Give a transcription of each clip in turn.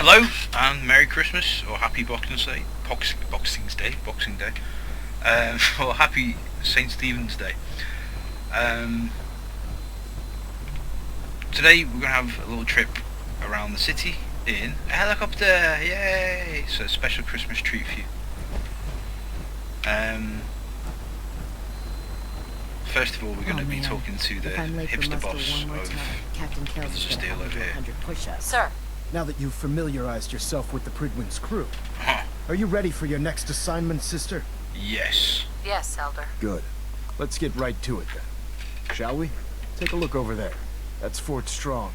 Hello and Merry Christmas or Happy Boxing Day, Boxing Day, or Happy St. Stephen's Day. Today we're going to have a little trip around the city in a helicopter, yay! So a special Christmas treat for you. First of all, we're going to be talking to the hipster boss of Brothers of Steel over here. Sir. Now that you've familiarized yourself with the Pridwin's crew, Huh. are you ready for your next assignment, sister? Yes. Yes, Elder. Good. Let's get right to it then. Shall we? Take a look over there. That's Fort Strong.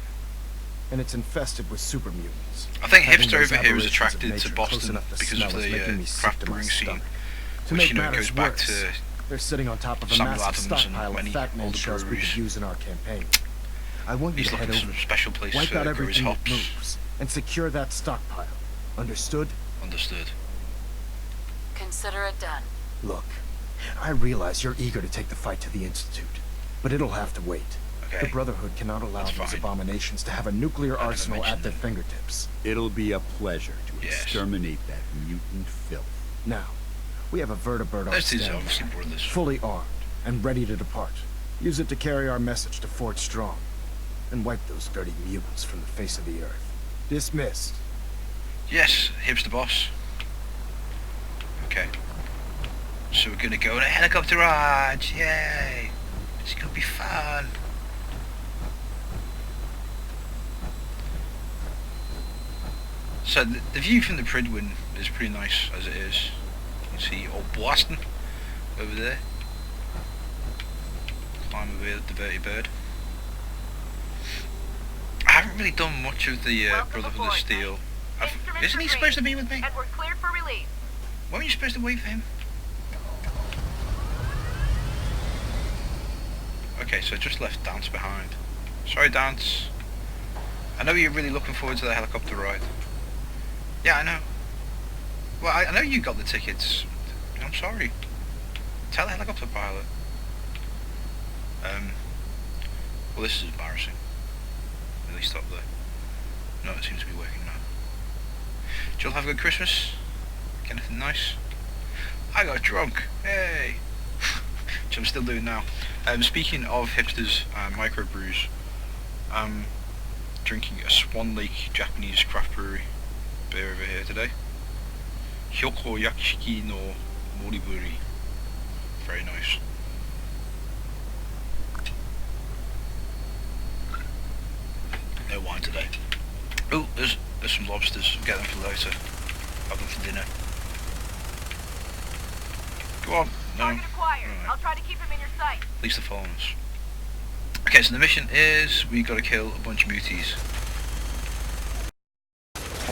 And it's infested with super mutants. I think Having hipster those over here was aberrations of attracted to nature close Boston enough to because smell of is making me the sick craft to my brewing scene, stomach. To which make you know matters goes back worse, to they're sitting on top of a Samuel massive Adams and stockpile of many fat man older shells we breweries. could use in our campaign. I want you he's to head looking for over, some special place wipe to out grow his everything that hops. moves, and secure that stockpile. Understood? Understood. Consider it done. Look, I realize you're eager to take the fight to the Institute, but it'll have to wait. Okay. The Brotherhood cannot allow That's these fine. abominations to have a nuclear I never arsenal at mentioned their that. fingertips. It'll be a pleasure to Yes. exterminate that mutant filth. Now, we have a vertibird on This is standby, obviously brothers. fully armed and ready to depart. Use it to carry our message to Fort Strong, and wipe those dirty mutants from the face of the earth. Dismissed. Yes, hipster boss. Okay. So we're gonna go on a helicopter ride, yay! It's gonna be fun. So the view from the Pridwin is pretty nice as it is. You can see old Boston over there. Climb over here with the verti. I haven't really done much of the Brotherhood of Steel. Isn't he supposed to be with me? And we're cleared for release. Weren't you supposed to wait for him? Okay, so I just left Dance behind. Sorry, Dance. I know you're really looking forward to the helicopter ride. Yeah, I know. Well, I know you got the tickets. I'm sorry. Tell the helicopter pilot. Well, this is embarrassing. At least up there. No, it seems to be working now. Did you all have a good Christmas? Get anything nice? I got drunk. Hey! Which I'm still doing now. Speaking of hipsters and microbrews, I'm drinking a Swan Lake Japanese craft brewery beer over here today. Hyoko Yakishiki no Moriburi. Very nice. No wine today. Oh, there's some lobsters. I'll get them for later. Have them for dinner. Go on. No. Target acquired. Right. I'll try to keep him in your sight. At least they're following us. Okay, so the mission is we got to kill a bunch of muties.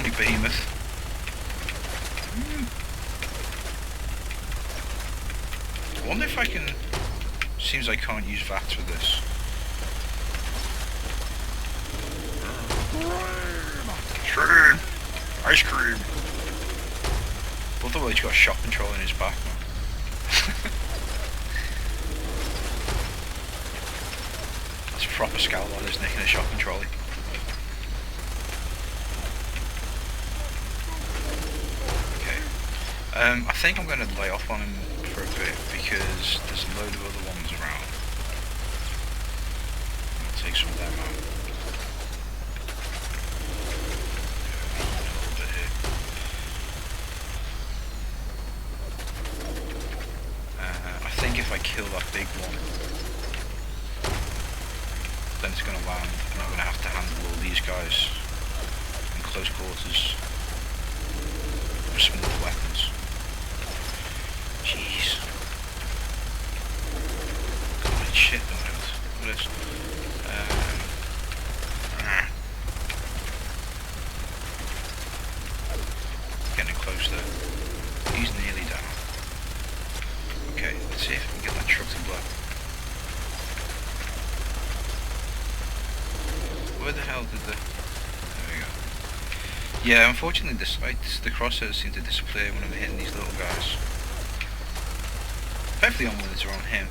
Big behemoth. I wonder if I can. Seems I can't use VATs with this. Cream! Ice cream! Love the way he's got shock control in his back, man. That's proper scowl on his neck and a shock control. Okay. I think I'm going to lay off on him for a bit because there's a load of other ones around. I'll take some of them out. I think if I kill that big one, then it's going to land and I'm going to have to handle all these guys in close quarters with small weapons. Jeez. God, shit, no, what is getting close there. He's nearly down. Okay, let's see if we can get that truck to blow. Where the hell did the... There we go. Yeah, unfortunately the crosshairs seem to disappear when I'm hitting these little guys. Hopefully onwards are on him.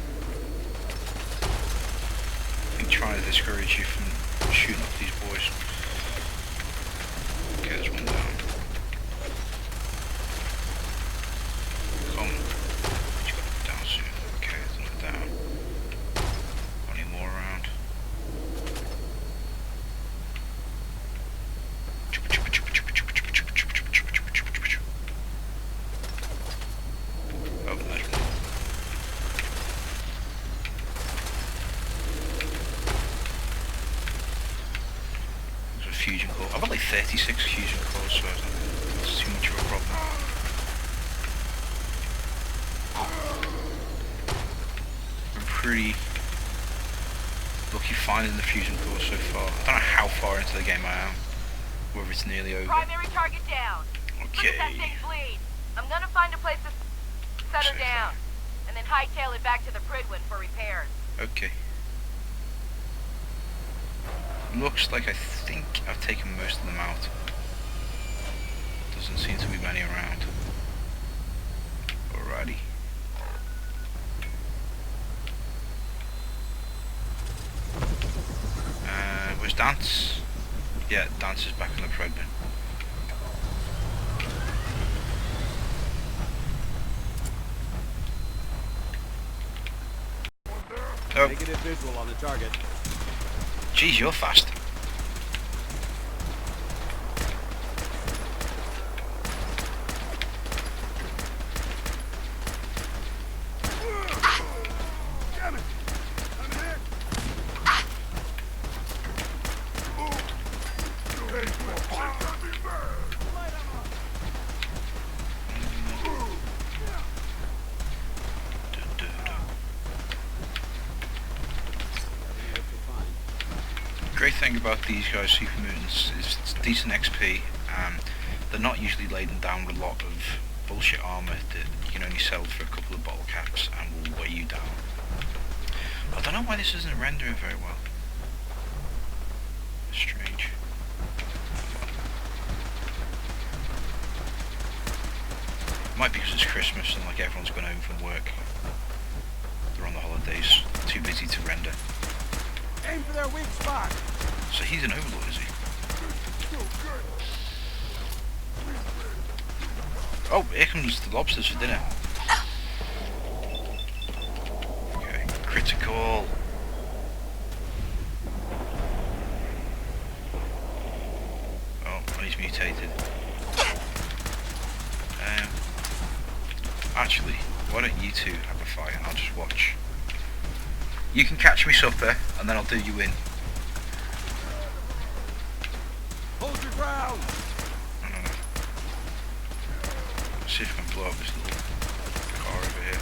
I think trying to discourage you from shooting up these boys. Okay, there's one down. 56 fusion cores, so it's too much of a problem. I'm pretty lucky finding the fusion core so far. I don't know how far into the game I am, whether it's nearly over. Primary target down. Okay. Look at that thing bleed. I'm gonna find a place to set her down, and then hightail it back to the Pridwin for repairs. Okay. Looks like I think I've taken most of them out. Doesn't seem to be many around. Alrighty. Where's Dance? Yeah, Dance is back in the Pridwin. Oh. Negative visual on the target. Geez, you're fast. Great thing about these guys, super mutants, is it's decent XP. They're not usually laden down with a lot of bullshit armor that you can only sell for a couple of bottle caps and will weigh you down. I don't know why this isn't rendering very well. Strange. Might be because it's Christmas and like everyone's gone home from work. They're on the holidays, too busy to render. Aim for their weak spot. So he's an overlord, is he? Oh, here comes the lobsters for dinner. Okay, critical. Oh, and he's mutated. Actually, why don't you two have a fight and I'll just watch. You can catch me supper and then I'll do you in. Hold your ground. No. Let's see if I can blow up this little car over here.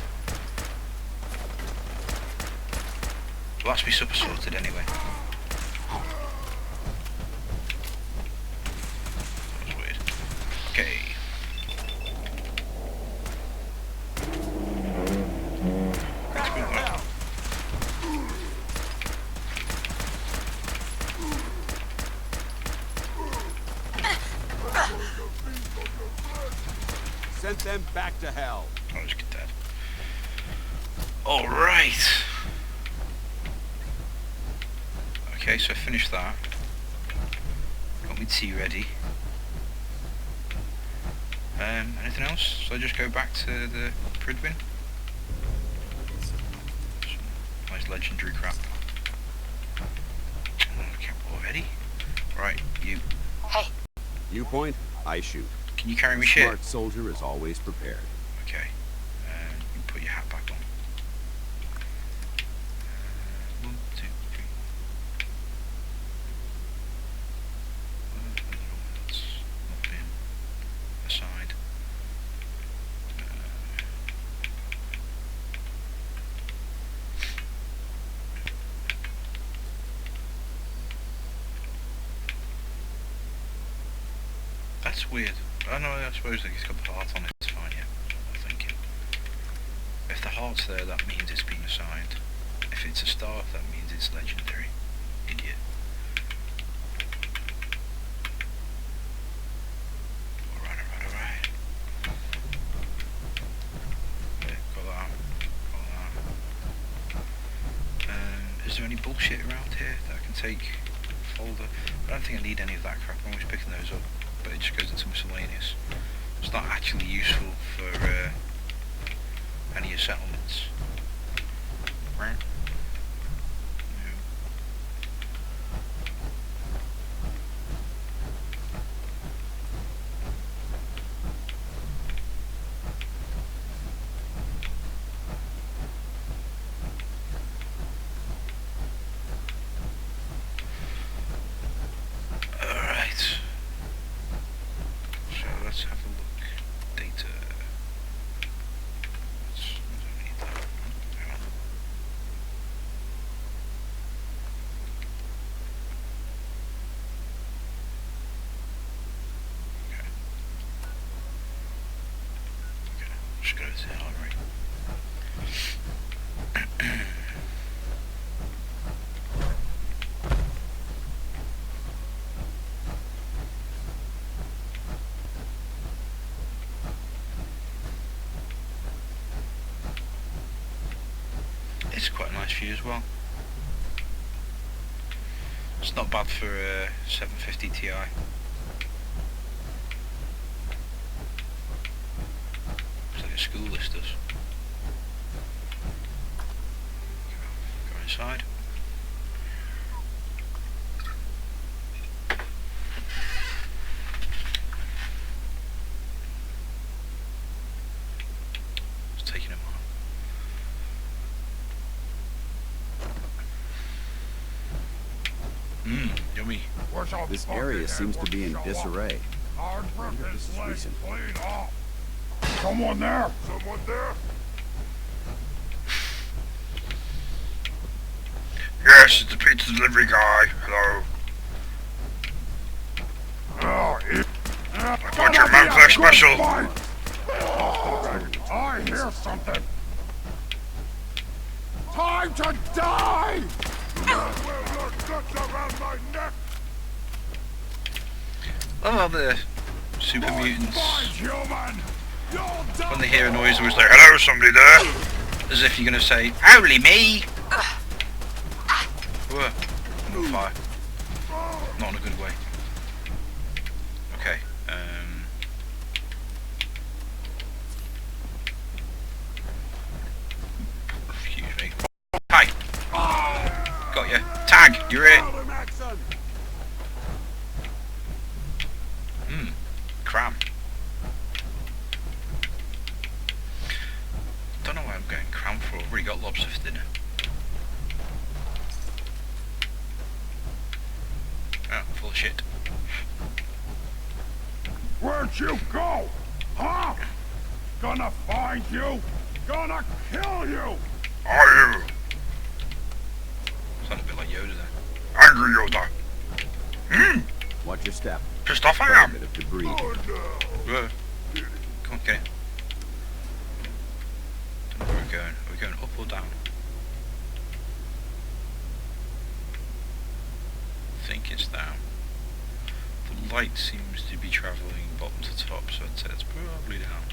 Well, that's me supper sorted anyway. That was weird. Okay. Sent them back to hell. I'll just get that. Alright. Okay, so I finished that. Got my tea ready. Anything else? So I just go back to the Pridwin? Nice legendary crap. Okay, already? Right, you. Hey, You point, I shoot. Can you carry me shit? Smart soldier is always prepared. Okay. You can put your hat back on. 1, 2, 3. That's not been aside. That's weird. I know, I suppose like it's got the heart on it, it's fine, yeah. I'm thinking. If the heart's there, that means it's been assigned. If it's a star, that means it's legendary. Idiot. Alright. Okay, got that. Is there any bullshit around here that I can take? Folder? I don't think I need any of that crap, I'm always picking those up. But it just goes into miscellaneous. It's not actually useful for any of your settlements. Right. Alright. let's have a look. Data. I don't need that. Hang on. Okay. Okay, just go to the library. It's quite a nice view as well. It's not bad for a 750 Ti. It's like a school list does. Go inside. It's taking a while. Yummy. This area seems to be in disarray. I wonder if this is recent. Someone there! Someone there! Yes, it's the pizza delivery guy. Hello. I got your Montclair special. I hear something. Time to die! Your guts around my neck! I love how the super mutants, Human! when they hear a noise, always like, hello, somebody there. As if you're going to say, only me. Whoa, I'm on fire. Not in a good way. Okay, excuse me. Hi. Got you. Tag, you're it. Cram. Don't know why I'm going cram for. I've already got lobster for dinner. Oh, full of shit. Where'd you go? Huh? Gonna find you? Gonna kill you! Are you? Sound a bit like Yoda there. Angry Yoda. Watch your step. Pissed off I Quite a am. bit of debris. Whoa. Come on, get it. Don't know where we're going. Are we going up or down? I think it's down. The light seems to be travelling bottom to top, so I'd say it's probably down.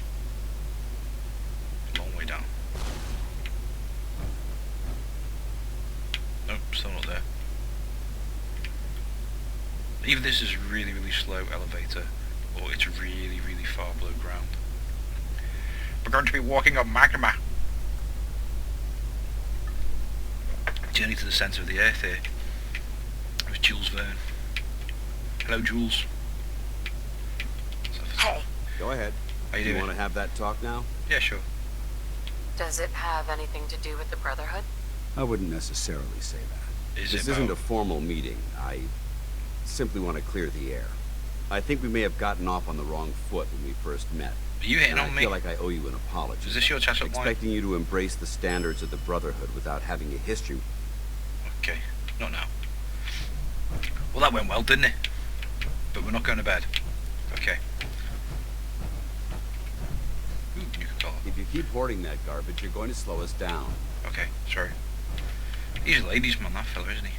Long way down. Nope, still not there. Either this is a really, really slow elevator, or it's really, really far below ground. We're going to be walking on magma. Journey to the centre of the earth here. It was Jules Verne. Hello, Jules. Hey, Go ahead. How you Do you doing? want to have that talk now? Yeah, sure. does it have anything to do with the Brotherhood? I wouldn't necessarily say that. Is This it isn't a about- formal meeting. I simply want to clear the air. I think we may have gotten off on the wrong foot when we first met. Are you hitting And on I me? feel like I owe you an apology. Is this your chat up line? Expecting you to embrace the standards of the Brotherhood without having a history. Okay, not now. Well, that went well, didn't it? But we're not going to bed. Okay. Ooh, you can call. If you keep hoarding that garbage, you're going to slow us down. Okay, sorry. He's a ladies' man, that fella, isn't he?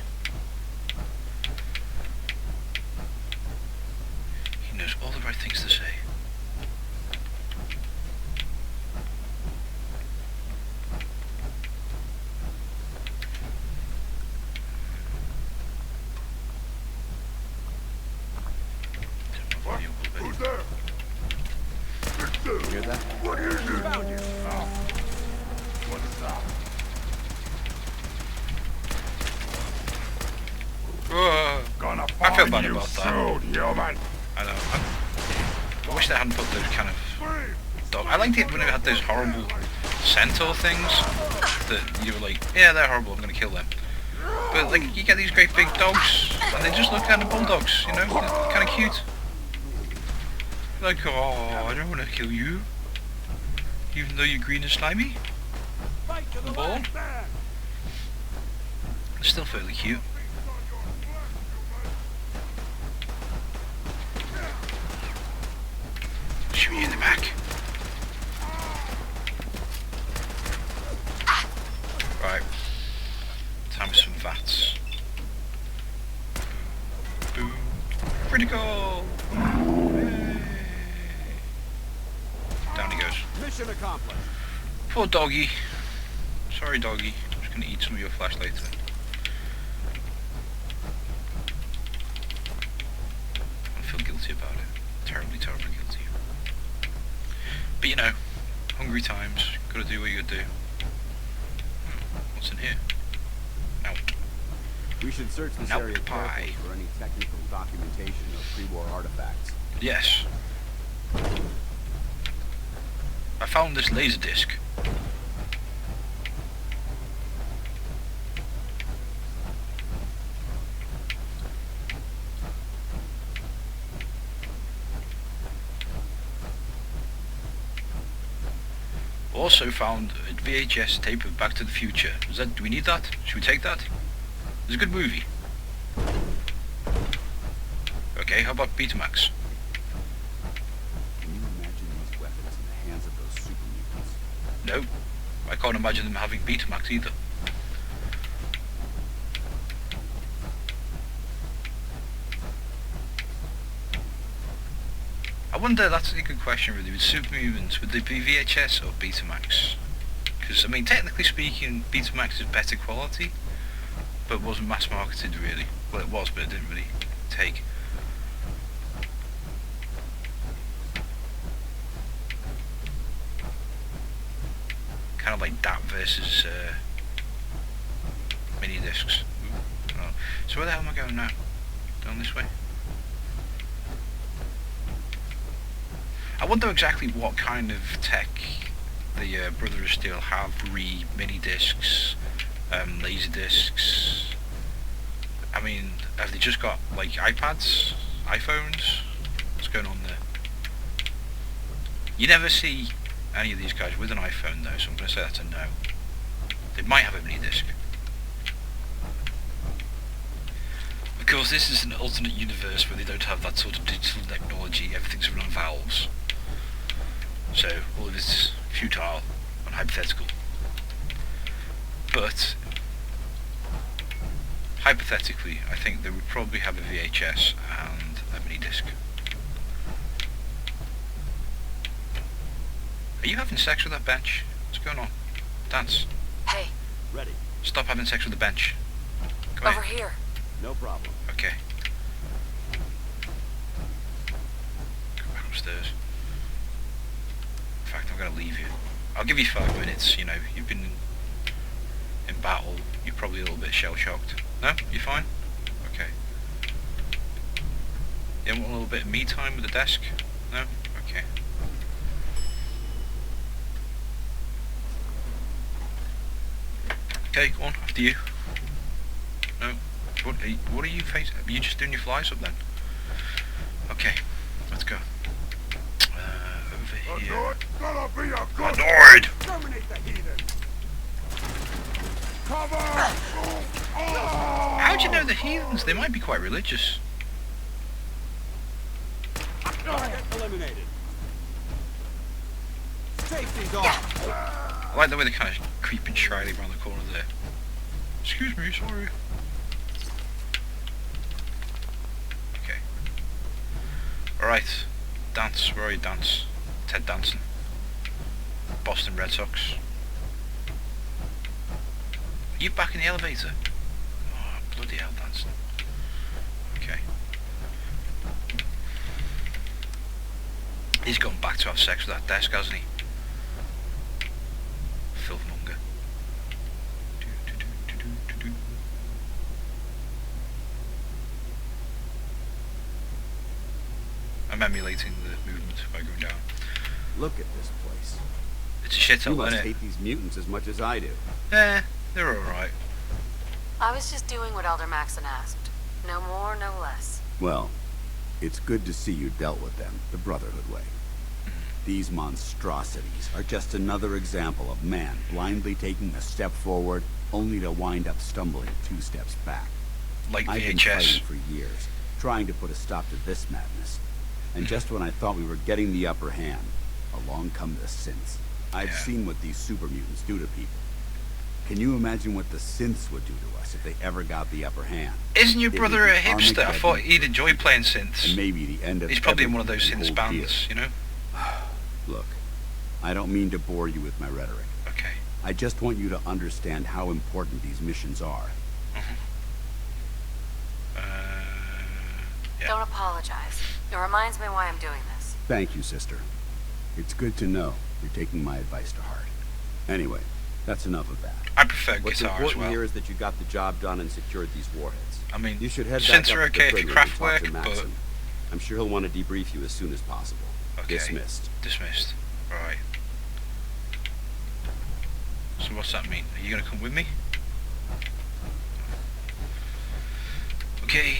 He knows all the right things to say. Who's there? You hear that? What is it? What is that? Gonna I feel find bad you about that. soon, human. I know. I wish they hadn't put those kind of dog. I liked it when it had those horrible centaur things that you were like, yeah, they're horrible. I'm gonna kill them. But like, you get these great big dogs, and they just look kind of bulldogs. You know, they're kind of cute. Like, oh, I don't want to kill you. Even though you're green and slimy. Fight to the Ball? last man. It's still fairly cute. Shoot you in the back. Right. Time for some VATs. Boom. Critical! Yay. Down he goes. Mission accomplished. Poor doggy. Sorry, doggy. I'm just gonna eat some of your flesh later. I feel guilty about it. Terribly, terribly guilty. But you know, hungry times. Gotta do what you gotta do. What's in here? No. We should search this Nope, area pie. carefully for any technical documentation of pre-war artifacts. Yes. I found this laser disc. Also found a VHS tape of Back to the Future. Do we need that? Should we take that? It's a good movie. Okay, how about Betamax? Can you imagine these weapons in the hands of those super mutants? No, I can't imagine them having Betamax either. I wonder, that's a good question really, with Super Mutants, would they be VHS or Betamax? Because, I mean, technically speaking, Betamax is better quality, but wasn't mass marketed really. Well, it was, but it didn't really take. Kind of like DAT versus mini discs. Oh. So where the hell am I going now? Down this way? I wonder exactly what kind of tech the Brother of Steel have. Mini discs, laser discs. I mean, have they just got like iPads, iPhones? What's going on there? You never see any of these guys with an iPhone though, so I'm going to say that's a no. They might have a mini disc. Of course, this is an alternate universe where they don't have that sort of digital technology. Everything's run on valves. So all of it's futile and hypothetical. But hypothetically, I think they would probably have a VHS and a mini disc. Are you having sex with that bench? What's going on? Dance. Hey, Ready. Stop having sex with the bench. Come over here. No problem. Okay. Go back upstairs. In fact, I'm going to leave you. I'll give you 5 minutes, you know, you've been in battle, you're probably a little bit shell-shocked. No? You fine? Okay. You want a little bit of me time with the desk? No? Okay. Okay, go on, after you. No? What are you facing? Are you just doing your flies up then? Okay, let's go. Over here. Gonna be a good Annoyed! Terminate the heathen. Cover! How'd you know the heathens? They might be quite religious. Target eliminated. Safety's off. I like the way they're kind of creeping shyly around the corner there. Excuse me, sorry. Okay. Alright. Dance. Where are you, Dance? Ted Danson. Boston Red Sox. Are you back in the elevator? Oh, bloody hell, Danson. Okay. He's gone back to have sex with that desk, hasn't he? Filthmonger. I'm emulating the movement by going down. Look at this place. It's a You shithole, must isn't it? hate these mutants as much as I do. Eh, they're alright. I was just doing what Elder Maxon asked. No more, no less. Well, It's good to see you dealt with them the Brotherhood way. These monstrosities are just another example of man blindly taking a step forward only to wind up stumbling 2 steps back. Like I've been VHS. fighting for years, trying to put a stop to this madness. And just when I thought we were getting the upper hand, along come the synths. I've Yeah. seen what these super mutants do to people. Can you imagine what the synths would do to us if they ever got the upper hand? Isn't your It brother would a be hipster? I Armageddon. thought he'd enjoy playing And synths. maybe the end of He's probably in one of those everything synths the whole deal. bands, you know? Look, I don't mean to bore you with my rhetoric. Okay. I just want you to understand how important these missions are. Yeah. Don't apologize. It reminds me why I'm doing this. Thank you, sister. It's good to know you're taking my advice to heart. Anyway, that's enough of that. I prefer What's guitar as important well. here is that you got the job done and secured these warheads. I mean, You should head back synths up are to the okay for Pridwood craft and talk work, to but Maxson. I'm sure he'll want to debrief you as soon as possible. okay. Dismissed. Dismissed. Right. So what's that mean? Are you gonna come with me? Okay.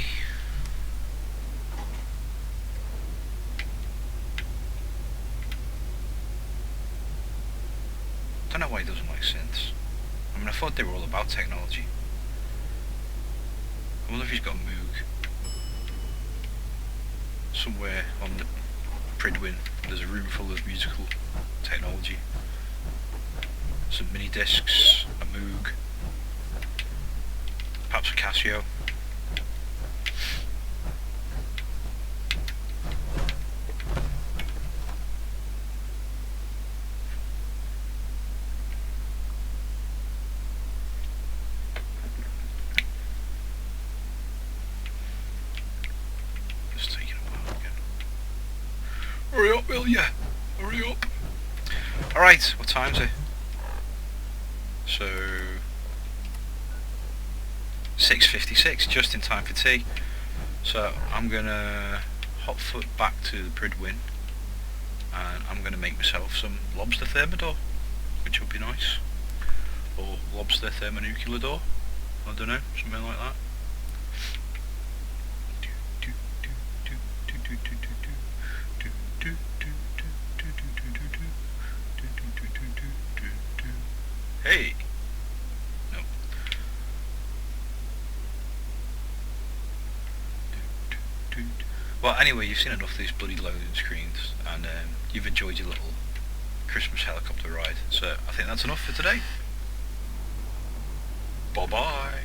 Don't know why he doesn't like synths. I mean, I thought they were all about technology. I wonder if he's got a Moog. Somewhere on the Pridwin, there's a room full of musical technology. Some mini discs, a Moog, perhaps a Casio. It's taking a while again. Hurry up, will ya? Hurry up. Alright, what time's it? So 6:56, just in time for tea. So I'm gonna hot foot back to the Pridwin and I'm gonna make myself some lobster thermidor, which would be nice. Or lobster thermonuclear, I don't know, something like that. Hey! No. Well, anyway, you've seen enough of these bloody loading screens, and you've enjoyed your little Christmas helicopter ride, so I think that's enough for today. Bye-bye!